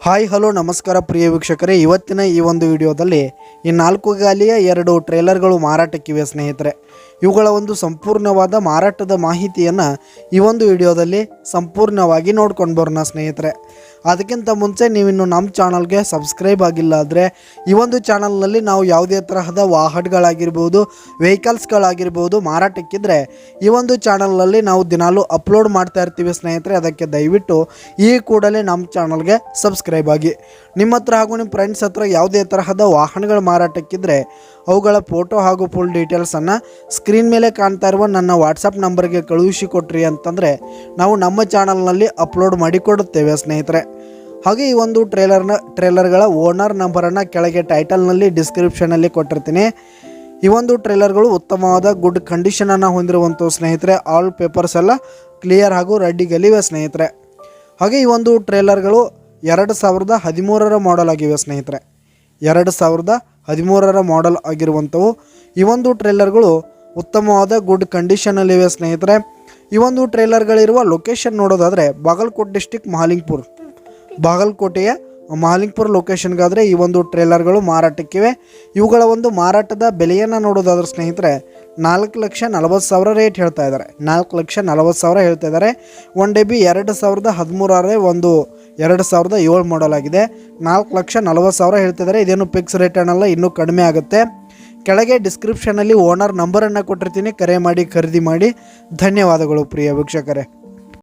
Hi hello ನಮಸ್ಕಾರ ಪ್ರಿಯ ವೀಕ್ಷಕರೇ, ಇವತ್ತಿನ ಈ ಒಂದು ವಿಡಿಯೋದಲ್ಲಿ ಈ 4 ಗಾಲಿಯ 2 ಟ್ರೇಲರ್ಗಳು ಮಾರಾಟಕ್ಕಿವೆ ಸ್ನೇಹಿತರೆ. ಇವುಗಳ ಒಂದು ಸಂಪೂರ್ಣವಾದ ಮಾರಾಟದ ಮಾಹಿತಿಯನ್ನು ಈ ಒಂದು ವಿಡಿಯೋದಲ್ಲಿ ಸಂಪೂರ್ಣವಾಗಿ ನೋಡ್ಕೊಂಡು ಬರೋಣ ಸ್ನೇಹಿತರೆ. ಅದಕ್ಕಿಂತ ಮುಂಚೆ ನೀವಿನ್ನು ನಮ್ಮ ಚಾನಲ್ಗೆ ಸಬ್ಸ್ಕ್ರೈಬ್ ಆಗಿಲ್ಲ ಆದರೆ ಈ ಒಂದು ಚಾನಲ್ನಲ್ಲಿ ನಾವು ಯಾವುದೇ ತರಹದ ವಾಹನಗಳಾಗಿರ್ಬೋದು, ವೆಹಿಕಲ್ಸ್ಗಳಾಗಿರ್ಬೋದು ಮಾರಾಟಕ್ಕಿದ್ರೆ ಈ ಒಂದು ಚಾನಲ್ನಲ್ಲಿ ನಾವು ದಿನಾಲೂ ಅಪ್ಲೋಡ್ ಮಾಡ್ತಾ ಇರ್ತೀವಿ ಸ್ನೇಹಿತರೆ. ಅದಕ್ಕೆ ದಯವಿಟ್ಟು ಈ ಕೂಡಲೇ ನಮ್ಮ ಚಾನಲ್ಗೆ ಸಬ್ಸ್ಕ್ರೈಬ್ ಆಗಿ. ನಿಮ್ಮ ಹತ್ರ ಹಾಗೂ ನಿಮ್ಮ ಫ್ರೆಂಡ್ಸ್ ಹತ್ರ ಯಾವುದೇ ತರಹದ ವಾಹನಗಳು ಮಾರಾಟಕ್ಕಿದ್ರೆ ಅವುಗಳ ಫೋಟೋ ಹಾಗೂ ಫುಲ್ ಡೀಟೇಲ್ಸನ್ನು ಸ್ಕ್ರೀನ್ ಮೇಲೆ ಕಾಣ್ತಾ ಇರುವ ನನ್ನ ವಾಟ್ಸಪ್ ನಂಬರ್ಗೆ ಕಳುಹಿಸಿ ಕೊಟ್ರಿ ಅಂತಂದರೆ ನಾವು ನಮ್ಮ ಚಾನಲ್ನಲ್ಲಿ ಅಪ್ಲೋಡ್ ಮಾಡಿಕೊಡುತ್ತೇವೆ ಸ್ನೇಹಿತರೆ. ಹಾಗೆ ಈ ಒಂದು ಟ್ರೇಲರ್ಗಳ ಓನರ್ ನಂಬರನ್ನು ಕೆಳಗೆ ಟೈಟಲ್ನಲ್ಲಿ ಡಿಸ್ಕ್ರಿಪ್ಷನಲ್ಲಿ ಕೊಟ್ಟಿರ್ತೀನಿ. ಈ ಒಂದು ಟ್ರೇಲರ್ಗಳು ಉತ್ತಮವಾದ ಗುಡ್ ಕಂಡೀಷನನ್ನು ಹೊಂದಿರುವಂಥ ಸ್ನೇಹಿತರೆ. ಆಲ್ ಪೇಪರ್ಸ್ ಎಲ್ಲ ಕ್ಲಿಯರ್ ಹಾಗೂ ರೆಡ್ಡಿಗಲ್ಲಿವೆ ಸ್ನೇಹಿತರೆ. ಹಾಗೆ ಈ ಒಂದು ಟ್ರೇಲರ್ಗಳು 2013 ಮಾಡೆಲ್ ಆಗಿವೆ ಸ್ನೇಹಿತರೆ. 2013 ಮಾಡೆಲ್ ಆಗಿರುವಂಥವು ಈ ಒಂದು ಟ್ರೇಲರ್ಗಳು ಉತ್ತಮವಾದ ಗುಡ್ ಕಂಡೀಷನಲ್ಲಿವೆ ಸ್ನೇಹಿತರೆ. ಈ ಒಂದು ಟ್ರೇಲರ್ಗಳಿರುವ ಲೊಕೇಶನ್ ನೋಡೋದಾದರೆ ಬಾಗಲಕೋಟೆ ಡಿಸ್ಟಿಕ್ ಬಾಗಲಕೋಟೆಯ ಮಹಾಲಿಂಗಪುರ ಲೊಕೇಶನ್ಗಾದರೆ ಈ ಒಂದು ಟ್ರೇಲರ್ಗಳು ಮಾರಾಟಕ್ಕಿವೆ. ಇವುಗಳ ಒಂದು ಮಾರಾಟದ ಬೆಲೆಯನ್ನು ನೋಡೋದಾದ್ರೆ ಸ್ನೇಹಿತರೆ 4,40,000 ರೇಟ್ ಹೇಳ್ತಾ ಇದ್ದಾರೆ. 4,40,000 ಹೇಳ್ತಾ ಇದ್ದಾರೆ. 1DB 2013 ಒಂದು 2007 ಮಾಡೆಲ್ ಆಗಿದೆ. 4,40,000 ಹೇಳ್ತಿದ್ದಾರೆ. ಇದೇನು ಫಿಕ್ಸ್ ರೇಟ್ ಅನ್ನಲ್ಲ, ಇನ್ನೂ ಕಡಿಮೆ ಆಗುತ್ತೆ. ಕೆಳಗೆ ಡಿಸ್ಕ್ರಿಪ್ಷನಲ್ಲಿ ಓನರ್ ನಂಬರನ್ನು ಕೊಟ್ಟಿರ್ತೀನಿ, ಕರೆ ಮಾಡಿ ಖರೀದಿ ಮಾಡಿ. ಧನ್ಯವಾದಗಳು ಪ್ರಿಯ ವೀಕ್ಷಕರೇ.